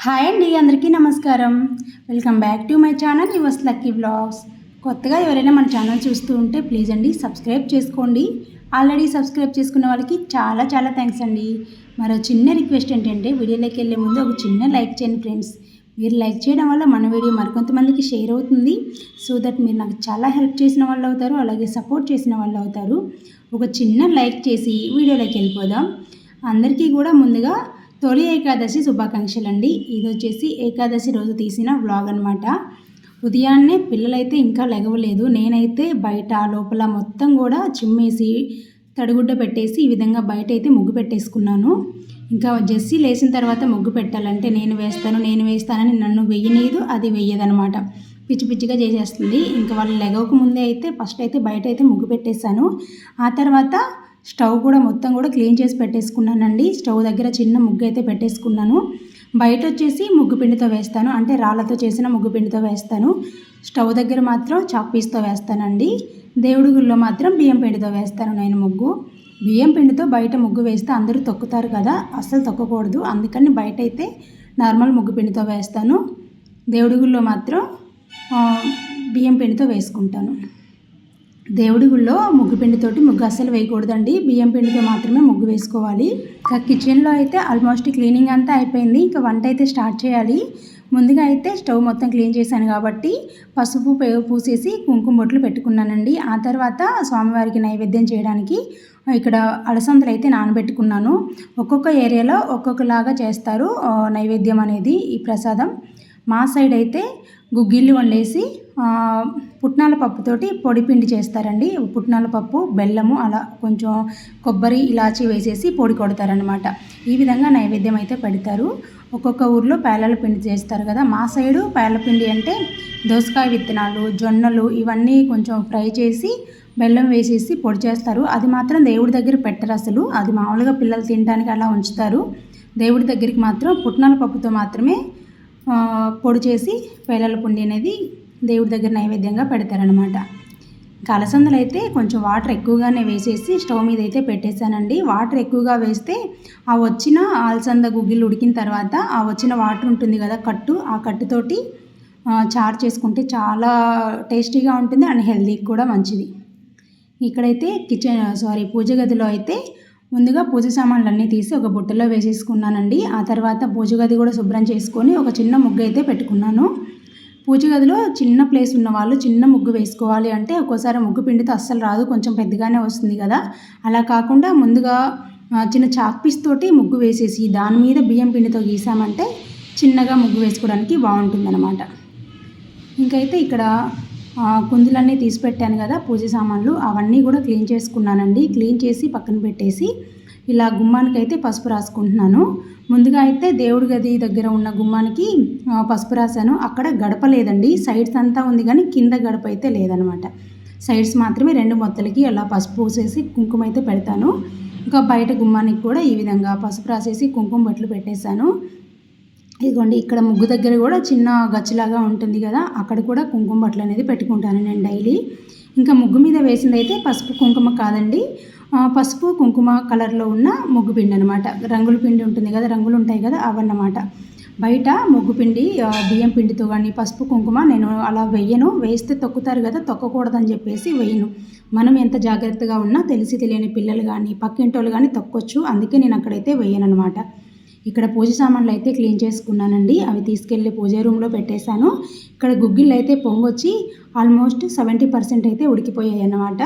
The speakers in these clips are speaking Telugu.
హాయ్ అండి, అందరికీ నమస్కారం. Welcome back to my channel Yours Lucky Blogs. కొత్తగా ఎవరైనా మన ఛానల్ చూస్తూ ఉంటే ప్లీజ్ అండి సబ్స్క్రైబ్ చేసుకోండి. ఆల్రెడీ సబ్స్క్రైబ్ చేసుకున్న వాళ్ళకి చాలా చాలా థ్యాంక్స్ అండి. మరో చిన్న రిక్వెస్ట్ ఏంటంటే వీడియోలోకి వెళ్ళే ముందు ఒక చిన్న లైక్ చేయండి ఫ్రెండ్స్. మీరు లైక్ చేయడం వల్ల మన వీడియో మరికొంతమందికి షేర్ అవుతుంది. సో దట్ మీరు నాకు చాలా హెల్ప్ చేసిన వాళ్ళు అవుతారు, అలాగే సపోర్ట్ చేసిన వాళ్ళు అవుతారు. ఒక చిన్న లైక్ చేసి వీడియోలోకి వెళ్ళిపోదాం. అందరికీ కూడా ముందుగా తొలి ఏకాదశి శుభాకాంక్షలు అండి. ఇది వచ్చేసి ఏకాదశి రోజు తీసిన వ్లాగ్ అనమాట. ఉదయాన్నే పిల్లలైతే ఇంకా లెగవలేదు. నేనైతే బయట లోపల మొత్తం కూడా చిమ్మేసి తడిగుడ్డ పెట్టేసి ఈ విధంగా బయట అయితే ముగ్గు పెట్టేసుకున్నాను. ఇంకా జెస్సీ లేచిన తర్వాత ముగ్గు పెట్టాలంటే నేను వేస్తానని నన్ను వెయ్యనీదు, అది వెయ్యదనమాట. పిచ్చి పిచ్చిగా చేసేస్తుంది. ఇంకా వాళ్ళు లెగవక ముందే అయితే ఫస్ట్ అయితే బయట అయితే ముగ్గు పెట్టేశాను. ఆ తర్వాత స్టవ్ కూడా మొత్తం కూడా క్లీన్ చేసి పెట్టేసుకున్నానండి. స్టవ్ దగ్గర చిన్న ముగ్గు అయితే పెట్టేసుకున్నాను. బయట వచ్చేసి ముగ్గు పిండితో వేస్తాను, అంటే రాళ్ళతో చేసిన ముగ్గు పిండితో వేస్తాను. స్టవ్ దగ్గర మాత్రం చాక్ పీస్తో వేస్తానండి. దేవుడి గుళ్ళో మాత్రం బియ్యం పిండితో వేస్తాను నేను ముగ్గు. బియ్యం పిండితో బయట ముగ్గు వేస్తే అందరూ తొక్కుతారు కదా, అస్సలు తొక్కకూడదు. అందుకని బయట అయితే నార్మల్ ముగ్గు పిండితో వేస్తాను. దేవుడి గుళ్ళో మాత్రం బియ్యం పిండితో వేసుకుంటాను. దేవుడి గుళ్ళో ముగ్గు పిండితోటి ముగ్గు అస్సలు వేయకూడదండి, బియ్యం పిండితో మాత్రమే ముగ్గు వేసుకోవాలి. ఇంకా కిచెన్లో అయితే ఆల్మోస్ట్ క్లీనింగ్ అంతా అయిపోయింది. ఇంకా వంట అయితే స్టార్ట్ చేయాలి. ముందుగా అయితే స్టవ్ మొత్తం క్లీన్ చేశాను కాబట్టి పసుపు పూసేసి కుంకుమ బొట్లు పెట్టుకున్నానండి. ఆ తర్వాత స్వామివారికి నైవేద్యం చేయడానికి ఇక్కడ అలసందలు అయితే నానబెట్టుకున్నాను. ఒక్కొక్క ఏరియాలో ఒక్కొక్కలాగా చేస్తారు నైవేద్యం అనేది, ఈ ప్రసాదం. మా సైడ్ అయితే గుగ్గిళ్ళు వండేసి పుట్నాల పప్పుతోటి పొడి పిండి చేస్తారండి. పుట్నాల పప్పు, బెల్లము, అలా కొంచెం కొబ్బరి, ఇలాచి వేసేసి పొడి కొడతారనమాట. ఈ విధంగా నైవేద్యం అయితే పెడతారు. ఒక్కొక్క ఊర్లో పేలాల పిండి చేస్తారు కదా. మా సైడు పేలాల పిండి అంటే దోసకాయ విత్తనాలు, జొన్నలు ఇవన్నీ కొంచెం ఫ్రై చేసి బెల్లం వేసేసి పొడి చేస్తారు. అది మాత్రం దేవుడి దగ్గర పెట్టరు అసలు. అది మామూలుగా పిల్లలు తినడానికి అలా ఉంచుతారు. దేవుడి దగ్గరికి మాత్రం పుట్నాల పప్పుతో మాత్రమే పొడి చేసి పేలాల పిండి అనేది దేవుడి దగ్గర నైవేద్యంగా పెడతారనమాట. అలసందలు అయితే కొంచెం వాటర్ ఎక్కువగానే వేసేసి స్టవ్ మీద అయితే పెట్టేశానండి. వాటర్ ఎక్కువగా వేస్తే ఆ వచ్చిన అలసంద గుగ్గిళ్ళు ఉడికిన తర్వాత ఆ వచ్చిన వాటర్ ఉంటుంది కదా కట్టు, ఆ కట్టుతోటి చారు చేసుకుంటే చాలా టేస్టీగా ఉంటుంది అండ్ హెల్తీకి కూడా మంచిది. ఇక్కడైతే పూజ గదిలో అయితే ముందుగా పూజ సామాన్లన్నీ తీసి ఒక బుట్టలో వేసేసుకున్నానండి. ఆ తర్వాత పూజ గది కూడా శుభ్రం చేసుకొని ఒక చిన్న ముగ్గు అయితే పెట్టుకున్నాను. పూజ గదిలో చిన్న ప్లేస్ ఉన్న వాళ్ళు చిన్న ముగ్గు వేసుకోవాలి అంటే ఒక్కోసారి ముగ్గు పిండితో అస్సలు రాదు, కొంచెం పెద్దగానే వస్తుంది కదా. అలా కాకుండా ముందుగా చిన్న చాక్ పీస్ తోటి ముగ్గు వేసేసి దాని మీద బియ్యం పిండితో గీసామంటే చిన్నగా ముగ్గు వేసుకోవడానికి బాగుంటుందన్నమాట. ఇంకైతే ఇక్కడ కుందులన్నీ తీసి పెట్టాను కదా పూజ సామాన్లు, అవన్నీ కూడా క్లీన్ చేసుకున్నానండి. క్లీన్ చేసి పక్కన పెట్టేసి ఇలా గుమ్మానికి అయితే పసుపు రాసుకుంటున్నాను. ముందుగా అయితే దేవుడి గది దగ్గర ఉన్న గుమ్మానికి పసుపు రాశాను. అక్కడ గడప లేదండి, సైడ్స్ అంతా ఉంది కానీ కింద గడప అయితే లేదనమాట. సైడ్స్ మాత్రమే 2 మొత్తలకి అలా పసుపు పూసేసి కుంకుమ అయితే పెడతాను. ఇంకా బయట గుమ్మానికి కూడా ఈ విధంగా పసుపు రాసేసి కుంకుమ బొట్లు పెట్టేశాను. ఇదిగోండి, ఇక్కడ ముగ్గు దగ్గర కూడా చిన్న గచ్చిలాగా ఉంటుంది కదా, అక్కడ కూడా కుంకుమ బట్టలు అనేది పెట్టుకుంటాను నేను డైలీ. ఇంకా ముగ్గు మీద వేసింది అయితే పసుపు కుంకుమ కాదండి, పసుపు కుంకుమ కలర్లో ఉన్న ముగ్గు పిండి అనమాట. రంగుల పిండి ఉంటుంది కదా, రంగులు ఉంటాయి కదా, అవన్నమాట. బయట ముగ్గు పిండి బియ్యం పిండితో కానీ పసుపు కుంకుమ నేను అలా వెయ్యను. వేస్తే తొక్కుతారు కదా, తొక్కకూడదని చెప్పేసి వేయను. మనం ఎంత జాగ్రత్తగా ఉన్నా తెలిసి తెలియని పిల్లలు కానీ పక్కింటోళ్ళు కానీ తొక్కొచ్చు, అందుకే నేను అక్కడైతే వేయను అనమాట. ఇక్కడ పూజ సామాన్లు అయితే క్లీన్ చేసుకున్నానండి. అవి తీసుకెళ్ళి పూజ రూమ్లో పెట్టేశాను. ఇక్కడ గుగ్గిళ్ళు అయితే పొంగొచ్చి ఆల్మోస్ట్ 70% అయితే ఉడికిపోయాయి అన్నమాట.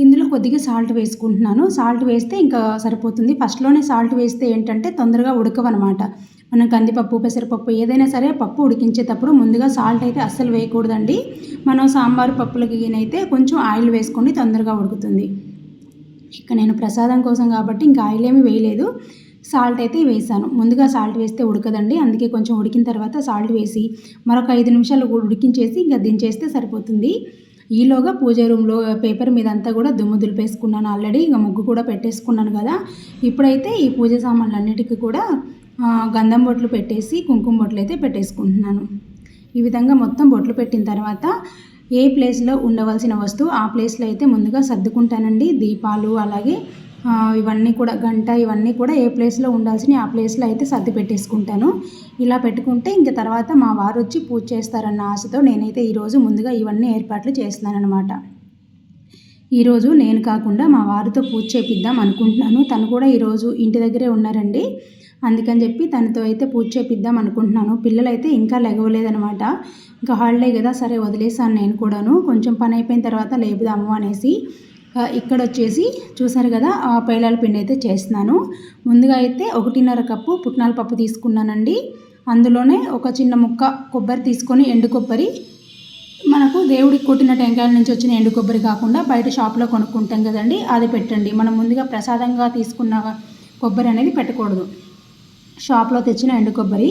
ఇందులో కొద్దిగా సాల్ట్ వేసుకుంటున్నాను. సాల్ట్ వేస్తే ఇంకా సరిపోతుంది. ఫస్ట్లోనే సాల్ట్ వేస్తే ఏంటంటే తొందరగా ఉడకవన్నమాట. మనం కందిపప్పు, పెసరపప్పు ఏదైనా సరే పప్పు ఉడికించేటప్పుడు ముందుగా సాల్ట్ అయితే అస్సలు వేయకూడదండి. మనం సాంబారు పప్పులకి అయితే కొంచెం ఆయిల్ వేసుకొని తొందరగా ఉడుకుతుంది. ఇక నేను ప్రసాదం కోసం కాబట్టి ఇంకా ఆయిల్ ఏమీ వేయలేదు, సాల్ట్ అయితే వేసాను. ముందుగా సాల్ట్ వేస్తే ఉడకదండి, అందుకే కొంచెం ఉడికిన తర్వాత సాల్ట్ వేసి మరొక 5 నిమిషాలు ఉడికించేసి ఇంకా దించేస్తే సరిపోతుంది. ఈలోగా పూజ రూమ్లో పేపర్ మీద అంతా కూడా దుమ్ము దులిపేసుకున్నాను ఆల్రెడీ. ఇంకా ముగ్గు కూడా పెట్టేసుకున్నాను కదా. ఇప్పుడైతే ఈ పూజ సామాన్లన్నిటికీ కూడా గంధం బొట్లు పెట్టేసి కుంకుమ బొట్లు అయితే పెట్టేసుకుంటున్నాను. ఈ విధంగా మొత్తం బొట్లు పెట్టిన తర్వాత ఏ ప్లేస్లో ఉండవలసిన వస్తువు ఆ ప్లేస్లో అయితే ముందుగా సర్దుకుంటానండి. దీపాలు, అలాగే ఇవన్నీ కూడా గంట ఇవన్నీ కూడా ఏ ప్లేస్లో ఉండాల్సినవి ఆ ప్లేస్లో అయితే సర్ది పెట్టేసుకుంటాను. ఇలా పెట్టుకుంటే ఇంక తర్వాత మా వారు వచ్చి పూజ చేస్తారన్న ఆశతో నేనైతే ఈరోజు ముందుగా ఇవన్నీ ఏర్పాట్లు చేస్తున్నానన్నమాట. ఈరోజు నేను కాకుండా మా వారితో పూజ చేపిద్దాం అనుకుంటున్నాను. తను కూడా ఈరోజు ఇంటి దగ్గరే ఉన్నారండి. అందుకని చెప్పి తనతో అయితే పూజ చేపిద్దాం అనుకుంటున్నాను. పిల్లలైతే ఇంకా లెగవలేదనమాట. ఇంకా హాలిడే కదా, సరే వదిలేసాను నేను కూడాను. కొంచెం పని అయిపోయిన తర్వాత లేపుదాము అనేసి ఇక్కడ వచ్చేసి చూసారు కదా, పేలాల పిండి అయితే చేస్తున్నాను. ముందుగా అయితే 1.5 కప్పు పుట్నాల పప్పు తీసుకున్నానండి. అందులోనే ఒక చిన్న ముక్క కొబ్బరి తీసుకొని, ఎండు కొబ్బరి, మనకు దేవుడికి కొట్టిన టెంకాయల నుంచి వచ్చిన ఎండు కొబ్బరి కాకుండా బయట షాప్లో కొనుక్కుంటాం కదండి, అది పెట్టండి. మనం ముందుగా ప్రసాదంగా తీసుకున్న కొబ్బరి అనేది పెట్టకూడదు. షాప్లో తెచ్చిన ఎండు కొబ్బరి,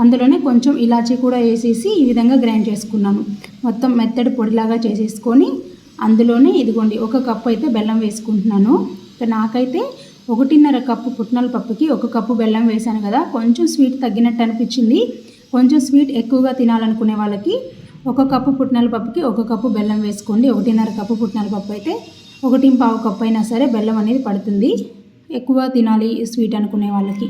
అందులోనే కొంచెం ఇలాచీ కూడా వేసేసి ఈ విధంగా గ్రైండ్ చేసుకున్నాను. మొత్తం మెత్తడి పొడిలాగా చేసేసుకొని అందులోనే ఇదిగోండి 1 కప్పు అయితే బెల్లం వేసుకుంటున్నాను. నాకైతే 1.5 కప్పు పుట్నాల పప్పుకి 1 కప్పు బెల్లం వేశాను కదా, కొంచెం స్వీట్ తగ్గినట్టు అనిపించింది. కొంచెం స్వీట్ ఎక్కువగా తినాలనుకునే వాళ్ళకి 1 కప్పు పుట్నాల పప్పుకి 1 కప్పు బెల్లం వేసుకోండి. 1.5 కప్పు పుట్నాల పప్పు అయితే 1.25 కప్పు అయినా సరే బెల్లం అనేది పడుతుంది, ఎక్కువ తినాలి స్వీట్ అనుకునే వాళ్ళకి.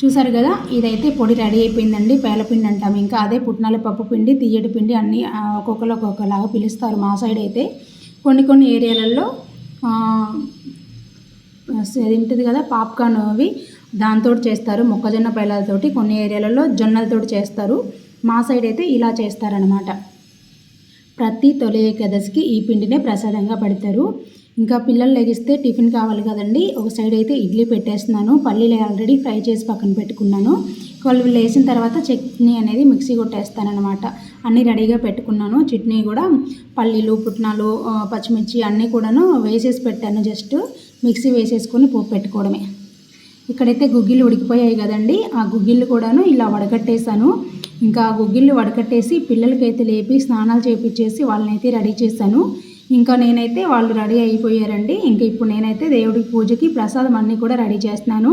చూసారు కదా, ఇదైతే పొడి రెడీ అయిపోయిందండి. పేలపిండి అంటాం ఇంకా, అదే పుట్నాల పప్పు పిండి, తీయటి పిండి అన్నీ ఒక్కొక్కరు ఒక్కొక్కలాగా పిలుస్తారు. మా సైడ్ అయితే కొన్ని ఏరియాలలో ఉంటుంది కదా పాప్కార్న్, అవి దాంతో చేస్తారు, మొక్కజొన్న పేలాలతోటి. కొన్ని ఏరియాలలో జొన్నలతో చేస్తారు. మా సైడ్ అయితే ఇలా చేస్తారనమాట. ప్రతి తొలి ఏకాదశికి ఈ పిండినే ప్రసాదంగా పెడతారు. ఇంకా పిల్లలు లెగిస్తే టిఫిన్ కావాలి కదండి. ఒక సైడ్ అయితే ఇడ్లీ పెట్టేస్తున్నాను. పల్లీలు ఆల్రెడీ ఫ్రై చేసి పక్కన పెట్టుకున్నాను. వాళ్ళు లేచిన తర్వాత చట్నీ అనేది మిక్సీ కొట్టేస్తానమాట. అన్నీ రెడీగా పెట్టుకున్నాను. చట్నీ కూడా పల్లీలు, పుట్నాలు, పచ్చిమిర్చి అన్నీ కూడాను వేసేసి పెట్టాను. జస్ట్ మిక్సీ వేసేసుకొని పోపు పెట్టుకోవడమే. ఇక్కడైతే గుగ్గిళ్ళు ఉడికిపోయాయి కదండి, ఆ గుగ్గిళ్ళు కూడాను ఇలా వడకట్టేశాను. ఇంకా గుగ్గిళ్ళు వడకట్టేసి పిల్లలకైతే లేపి స్నానాలు చేయించేసి వాళ్ళనైతే రెడీ చేశాను. ఇంకా నేనైతే వాళ్ళు రెడీ అయిపోయారండి. ఇంకా ఇప్పుడు నేనైతే దేవుడి పూజకి ప్రసాదం అన్నీ కూడా రెడీ చేస్తున్నాను.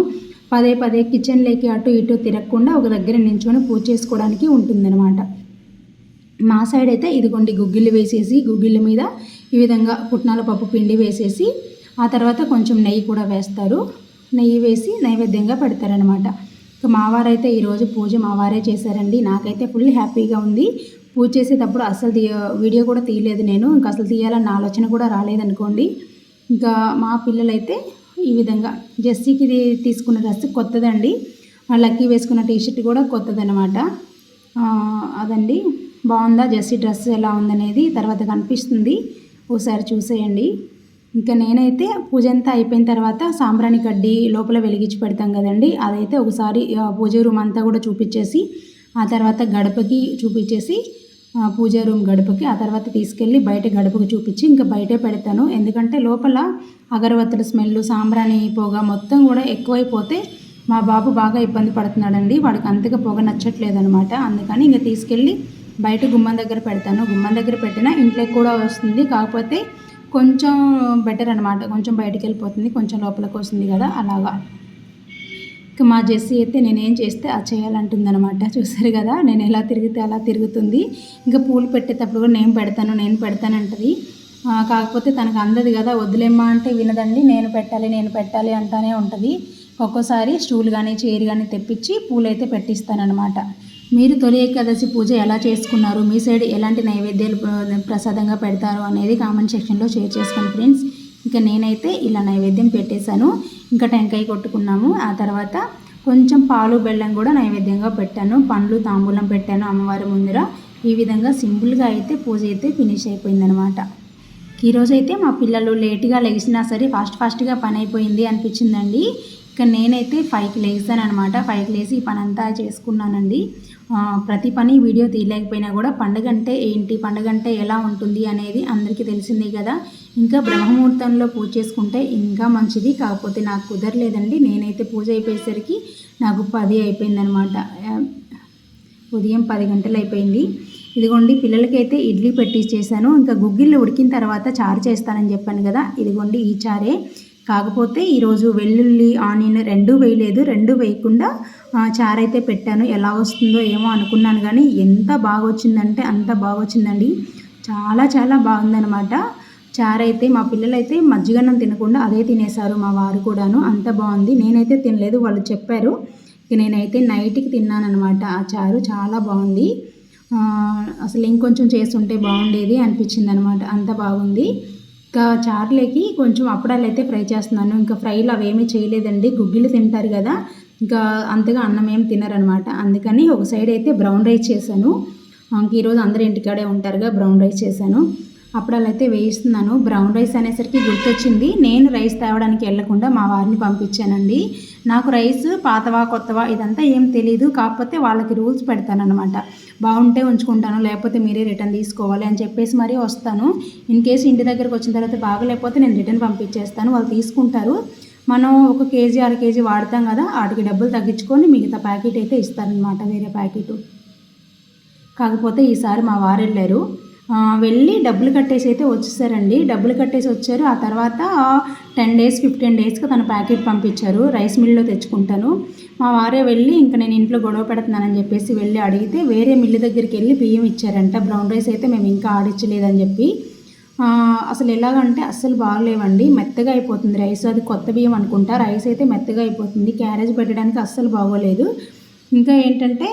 పదే కిచెన్లోకి అటు ఇటు తిరగకుండా ఒక దగ్గర నించుకొని పూజ చేసుకోవడానికి ఉంటుందన్నమాట. మా సైడ్ అయితే ఇదిగోండి గుగ్గిళ్ళు వేసేసి, గుగ్గిళ్ళ మీద ఈ విధంగా పుట్నాల పప్పు పిండి వేసేసి ఆ తర్వాత కొంచెం నెయ్యి కూడా వేస్తారు. నెయ్యి వేసి నైవేద్యంగా పెడతారనమాట. ఇంకా మా వారైతే ఈరోజు పూజ మా వారే చేశారండి. నాకైతే ఫుల్ హ్యాపీగా ఉంది. పూజ చేసేటప్పుడు అసలు వీడియో కూడా తీయలేదు నేను. ఇంకా అసలు తీయాలన్న ఆలోచన కూడా రాలేదనుకోండి. ఇంకా మా పిల్లలైతే ఈ విధంగా జెస్సీకి ఇది తీసుకున్న డ్రెస్ కొత్తదండి. లక్కీ వేసుకున్న టీషర్ట్ కూడా కొత్తదనమాట. అదండి, బాగుందా జెస్సీ డ్రెస్ ఎలా ఉందనేది తర్వాత కనిపిస్తుంది, ఒకసారి చూసేయండి. ఇంకా నేనైతే పూజ అంతా అయిపోయిన తర్వాత సాంబ్రాణి కడ్డీ లోపల వెలిగించి పెడతాం కదండి, అదైతే ఒకసారి పూజ రూమ్ అంతా కూడా చూపించేసి ఆ తర్వాత గడపకి చూపించేసి పూజా రూమ్ గడపకి, ఆ తర్వాత తీసుకెళ్ళి బయట గడపకి చూపించి ఇంకా బయటే పెడతాను. ఎందుకంటే లోపల అగరవత్తుల స్మెల్, సాంబ్రాణి పొగ మొత్తం కూడా ఎక్కువైపోతే మా బాబు బాగా ఇబ్బంది పడుతున్నాడండి. వాడికి అంతగా పొగ నచ్చట్లేదు అనమాట. అందుకని ఇంకా తీసుకెళ్ళి బయట గుమ్మం దగ్గర పెడతాను. గుమ్మం దగ్గర పెట్టినా ఇంట్లోకి కూడా వస్తుంది, కాకపోతే కొంచెం బెటర్ అనమాట. కొంచెం బయటికి వెళ్ళిపోతుంది, కొంచెం లోపలికి వస్తుంది కదా, అలాగా. ఇంకా మా జెస్సీ అయితే నేనేం చేస్తే అది చేయాలంటుందనమాట. చూసారు కదా, నేను ఎలా తిరిగితే అలా తిరుగుతుంది. ఇంకా పూలు పెట్టేటప్పుడు కూడా నేను పెడతానంటది. కాకపోతే తనకు అందదు కదా, వద్దులేమ్మా అంటే వినదండి. నేను పెట్టాలి అంటానే ఉంటుంది. ఒక్కోసారి స్టూల్ కానీ చైర్ కానీ తెప్పించి పూలు అయితే పెట్టిస్తానమాట. మీరు తొలి ఏకాదశి పూజ ఎలా చేసుకున్నారు, మీ సైడ్ ఎలాంటి నైవేద్యాలు ప్రసాదంగా పెడతారు అనేది కామెంట్ సెక్షన్లో షేర్ చేసుకోండి ఫ్రెండ్స్. ఇంకా నేనైతే ఇలా నైవేద్యం పెట్టేశాను. ఇంకా టెంకాయ కొట్టుకున్నాము. ఆ తర్వాత కొంచెం పాలు బెల్లం కూడా నైవేద్యంగా పెట్టాను. పండ్లు తాంబూలం పెట్టాను అమ్మవారి ముందర. ఈ విధంగా సింపుల్గా అయితే పూజ అయితే ఫినిష్ అయిపోయిందనమాట. ఈరోజు అయితే మా పిల్లలు లేట్గా లెగిసినా సరే ఫాస్ట్గా పని అయిపోయింది అనిపించిందండి. ఇక నేనైతే 5కి లేచాను అనమాట. 5కి లేచి ఈ పని అంతా చేసుకున్నానండి. ప్రతి పని వీడియో తీయలేకపోయినా కూడా పండుగ అంటే ఏంటి, పండుగ అంటే ఎలా ఉంటుంది అనేది అందరికీ తెలిసిందే కదా. ఇంకా బ్రహ్మముహూర్తంలో పూజ చేసుకుంటే ఇంకా మంచిది, కాకపోతే నాకు కుదరలేదండి. నేనైతే పూజ అయిపోయేసరికి నాకు 10 అయిపోయిందనమాట. ఉదయం 10 గంటలు అయిపోయింది. ఇదిగోండి పిల్లలకైతే ఇడ్లీ పెట్టి చేశాను. ఇంకా గుగ్గిళ్ళు ఉడికిన తర్వాత చారు చేస్తానని చెప్పాను కదా, ఇదిగోండి ఈ చారే. కాకపోతే ఈరోజు వెల్లుల్లి ఆనియన్ 2 వేయలేదు. 2 వేయకుండా చారు అయితే పెట్టాను. ఎలా వస్తుందో ఏమో అనుకున్నాను, కానీ ఎంత బాగా వచ్చిందంటే అంత బాగా వచ్చిందండి. చాలా బాగుందనమాట. చారు అయితే మా పిల్లలైతే మజ్జిగన్నం తినకుండా అదే తినేశారు, మా వారు కూడాను. అంత బాగుంది. నేనైతే తినలేదు, వాళ్ళు చెప్పారు. ఇక నేనైతే నైట్కి తిన్నానమాట. ఆ చారు చాలా బాగుంది. అసలు ఇంకొంచెం చేస్తుంటే బాగుండేది అనిపించింది అనమాట, అంత బాగుంది. ఇంకా చారులోకి కొంచెం అప్పడాలు అయితే ఫ్రై చేస్తున్నాను. ఇంకా ఫ్రైలు అవేమీ చేయలేదండి, గుగ్గిలు తింటారు కదా, ఇంకా అంతగా అన్నం ఏం తినరనమాట. అందుకని ఒక సైడ్ అయితే బ్రౌన్ రైస్ చేశాను. ఈరోజు అందరూ ఇంటికాడే ఉంటారుగా, బ్రౌన్ రైస్ చేశాను. అప్పడాలు అయితే వేయిస్తున్నాను. బ్రౌన్ రైస్ అనేసరికి గుర్తొచ్చింది, నేను రైస్ తేవడానికి వెళ్లకుండా మా వారిని పంపించానండి. నాకు రైస్ పాతవా కొత్తవా ఇదంతా ఏం తెలీదు, కాకపోతే వాళ్ళకి రూల్స్ పెడతానమాట. బాగుంటే ఉంచుకుంటాను, లేకపోతే మీరే రిటర్న్ తీసుకోవాలి అని చెప్పేసి మరీ వస్తాను. ఇన్ కేసు ఇంటి దగ్గరకు వచ్చిన తర్వాత బాగలేకపోతే నేను రిటర్న్ పంపించేస్తాను, వాళ్ళు తీసుకుంటారు. మనం 1 కేజీ 1/2 కేజీ వాడతాం కదా, వాటికి డబ్బులు తగ్గించుకొని మిగతా ప్యాకెట్ అయితే ఇస్తారనమాట, వేరే ప్యాకెట్. కాకపోతే ఈసారి మా వారు వెళ్ళారు, వెళ్ళి డబ్బులు కట్టేసి అయితే వచ్చేసారండి. డబ్బులు కట్టేసి వచ్చారు. ఆ తర్వాత 10 డేస్ 15 డేస్కి తన ప్యాకెట్ పంపించారు. రైస్ మిల్లో తెచ్చుకుంటాను. మా వారే వెళ్ళి ఇంకా నేను ఇంట్లో గొడవ పెడుతున్నానని చెప్పేసి వెళ్ళి అడిగితే వేరే మిల్లు దగ్గరికి వెళ్ళి బియ్యం ఇచ్చారంట. బ్రౌన్ రైస్ అయితే మేము ఇంకా ఆడించలేదని చెప్పి. అసలు ఎలాగంటే అస్సలు బాగలేవండి, మెత్తగా అయిపోతుంది రైస్. అది కొత్త బియ్యం అనుకుంటా, రైస్ అయితే మెత్తగా అయిపోతుంది. క్యారేజ్ పెట్టడానికి అస్సలు బాగోలేదు. ఇంకా ఏంటంటే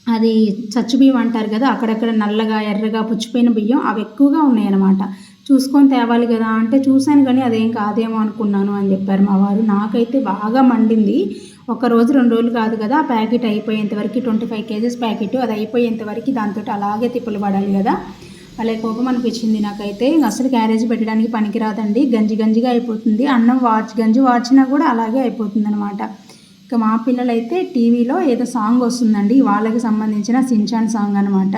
అది చచ్చు బియ్యం అంటారు కదా, అక్కడక్కడ నల్లగా ఎర్రగా పుచ్చిపోయిన బియ్యం అవి ఎక్కువగా ఉన్నాయన్నమాట. చూసుకొని తేవాలి కదా అంటే చూశాను, కానీ అదేం కాదేమో అనుకున్నాను అని చెప్పారు మా వారు. నాకైతే బాగా మండింది. 1 రోజు 2 రోజులు కాదు కదా, ఆ ప్యాకెట్ అయిపోయేంతవరకు 25 కేజీస్ ప్యాకెట్ అది అయిపోయేంతవరకు దాంతో అలాగే తిప్పలు పడాలి కదా. అలా కోపం అనిపించింది నాకైతే. అసలు క్యారేజ్ పెట్టడానికి పనికిరాదండి, గంజి గంజిగా అయిపోతుంది. అన్నం గంజి వార్చినా కూడా అలాగే అయిపోతుంది అనమాట. ఇక మా పిల్లలైతే టీవీలో ఏదో సాంగ్ వస్తుందండి, వాళ్ళకి సంబంధించిన సించాన్ సాంగ్ అనమాట.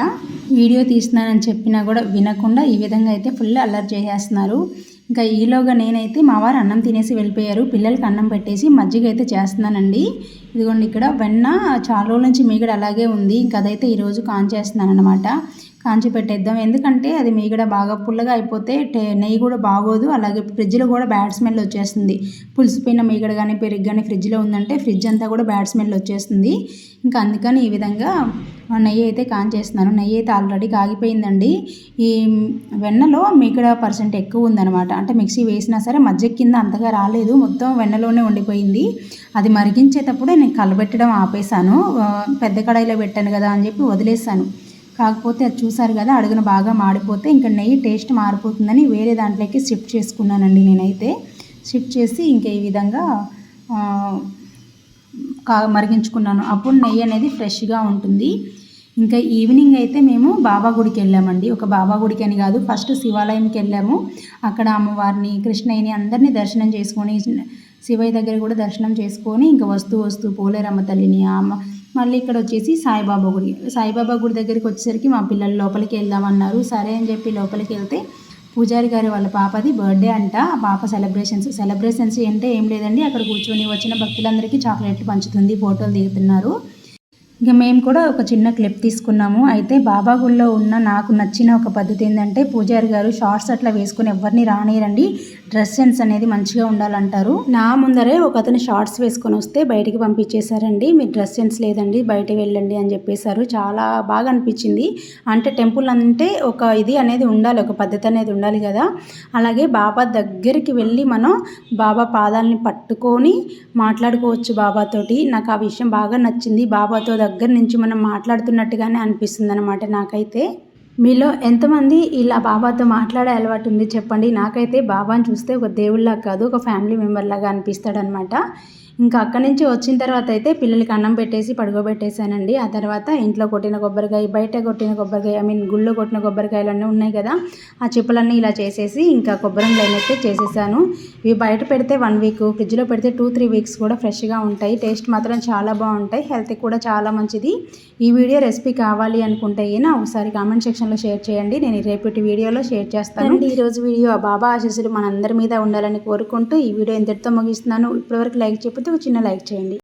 వీడియో తీస్తున్నానని చెప్పినా కూడా వినకుండా ఈ విధంగా అయితే ఫుల్ అల్లరి చేసేస్తున్నారు. ఇంకా ఈలోగా నేనైతే మా వారు అన్నం తినేసి వెళ్ళిపోయారు. పిల్లలకి అన్నం పెట్టేసి మజ్జిగ అయితే చేస్తున్నానండి. ఇదిగోండి ఇక్కడ వెన్న చాలా రోజుల నుంచి మీగడ అలాగే ఉంది, ఇంకా అదైతే ఈరోజు కాంచేస్తున్నాను అనమాట. కాంచి పెట్టేద్దాం, ఎందుకంటే అది మీగడ బాగా పుల్లగా అయిపోతే నెయ్యి కూడా బాగోదు, అలాగే ఫ్రిడ్జ్లో కూడా బ్యాడ్ స్మెల్ వచ్చేస్తుంది. పులిసిపోయిన మీగడ కానీ పెరుగు కానీ ఫ్రిడ్జ్లో ఉందంటే ఫ్రిడ్జ్ అంతా కూడా బ్యాడ్ స్మెల్ వచ్చేస్తుంది. ఇంకా అందుకని ఈ విధంగా నెయ్యి అయితే కాంచేస్తున్నాను. నెయ్యి అయితే ఆల్రెడీ కాగిపోయిందండి. ఈ వెన్నలో మీగడ % ఎక్కువ ఉందన్నమాట. అంటే మిక్సీ వేసినా సరే మజ్జిగ కింద అంతగా రాలేదు, మొత్తం వెన్నలోనే ఉండిపోయింది. అది మరిగించేటప్పుడే నేను కలబెట్టడం ఆపేశాను. పెద్ద కడాయిలో పెట్టాను కదా అని చెప్పి వదిలేసాను. కాకపోతే అది చూసారు కదా, అడుగున బాగా మాడిపోతే ఇంకా నెయ్యి టేస్ట్ మారిపోతుందని వేరే దాంట్లోకి షిఫ్ట్ చేసుకున్నానండి. నేనైతే షిఫ్ట్ చేసి ఇంకా ఈ విధంగా మరిగించుకున్నాను. అప్పుడు నెయ్యి అనేది ఫ్రెష్గా ఉంటుంది. ఇంకా ఈవినింగ్ అయితే మేము బాబా గుడికి వెళ్ళామండి. ఒక బాబా గుడికి అని కాదు, ఫస్ట్ శివాలయంకి వెళ్ళాము. అక్కడ అమ్మవారిని కృష్ణయ్యని అందరినీ దర్శనం చేసుకొని, శివయ్య దగ్గర కూడా దర్శనం చేసుకొని ఇంకా వస్తూ పోలేరమ్మ తల్లిని మళ్ళీ ఇక్కడ వచ్చేసి సాయిబాబా గుడి దగ్గరికి వచ్చేసరికి మా పిల్లలు లోపలికి వెళ్దామన్నారు. సరే అని చెప్పి లోపలికి వెళ్తే పూజారి గారి వాళ్ళ పాపది బర్త్డే అంట. ఆ పాప సెలబ్రేషన్స్ అంటే ఏం లేదండి, అక్కడ కూర్చొని వచ్చిన భక్తులందరికీ చాక్లెట్లు పంచుతుంది, ఫోటోలు దిగుతున్నారు. ఇక మేము కూడా ఒక చిన్న క్లిప్ తీసుకున్నాము. అయితే బాబా గుడిలో ఉన్న నాకు నచ్చిన ఒక పద్ధతి ఏంటంటే, పూజారి గారు షార్ట్స్ అట్లా వేసుకుని ఎవరిని రానియరండి, డ్రెస్ సెన్స్ అనేది మంచిగా ఉండాలంటారు. నా ముందరే ఒక అతను షార్ట్స్ వేసుకొని వస్తే బయటికి పంపించేశారండి. మీరు డ్రెస్ సెన్స్ లేదండి, బయట వెళ్ళండి అని చెప్పేశారు. చాలా బాగా అనిపించింది. అంటే టెంపుల్ అంటే ఒక ఇది అనేది ఉండాలి, ఒక పద్ధతి అనేది ఉండాలి కదా. అలాగే బాబా దగ్గరికి వెళ్ళి మనం బాబా పాదాలని పట్టుకొని మాట్లాడుకోవచ్చు బాబాతోటి. నాకు ఆ విషయం బాగా నచ్చింది. బాబాతో దగ్గర నుంచి మనం మాట్లాడుతున్నట్టుగానే అనిపిస్తుంది అనమాట నాకైతే. మీలో ఎంతమంది ఇలా బాబాతో మాట్లాడే అలవాటు ఉంది చెప్పండి. నాకైతే బాబాని చూస్తే ఒక దేవుళ్ళగా కాదు, ఒక ఫ్యామిలీ మెంబర్ లాగా అనిపిస్తాడనమాట. ఇంకా అక్కడి నుంచి వచ్చిన తర్వాత అయితే పిల్లలకి అన్నం పెట్టేసి పడుకోబెట్టేశానండి. ఆ తర్వాత ఇంట్లో కొట్టిన కొబ్బరికాయ, బయట కొట్టిన కొబ్బరికాయ, గుళ్ళో కొట్టిన కొబ్బరికాయలు అన్నీ ఉన్నాయి కదా, ఆ చిప్పలన్నీ ఇలా చేసేసి ఇంకా కొబ్బరికాయలు అయితే చేసేసాను. ఇవి బయట పెడితే 1 వీక్, ఫ్రిడ్జ్లో పెడితే 2-3 వీక్స్ కూడా ఫ్రెష్గా ఉంటాయి. టేస్ట్ మాత్రం చాలా బాగుంటాయి, హెల్త్కి కూడా చాలా మంచిది. ఈ వీడియో రెసిపీ కావాలి అనుకుంటే ఒకసారి కామెంట్ సెక్షన్లో షేర్ చేయండి, నేను రేపటి వీడియోలో షేర్ చేస్తాను. ఈరోజు వీడియో బాబా ఆశీస్సులు మనందరి మీద ఉండాలని కోరుకుంటూ ఈ వీడియో ఇంతటితో ముగిస్తున్నాను. ఇప్పటివరకు లైక్ చెప్పితే ఒక చిన్న లైక్ చేయండి.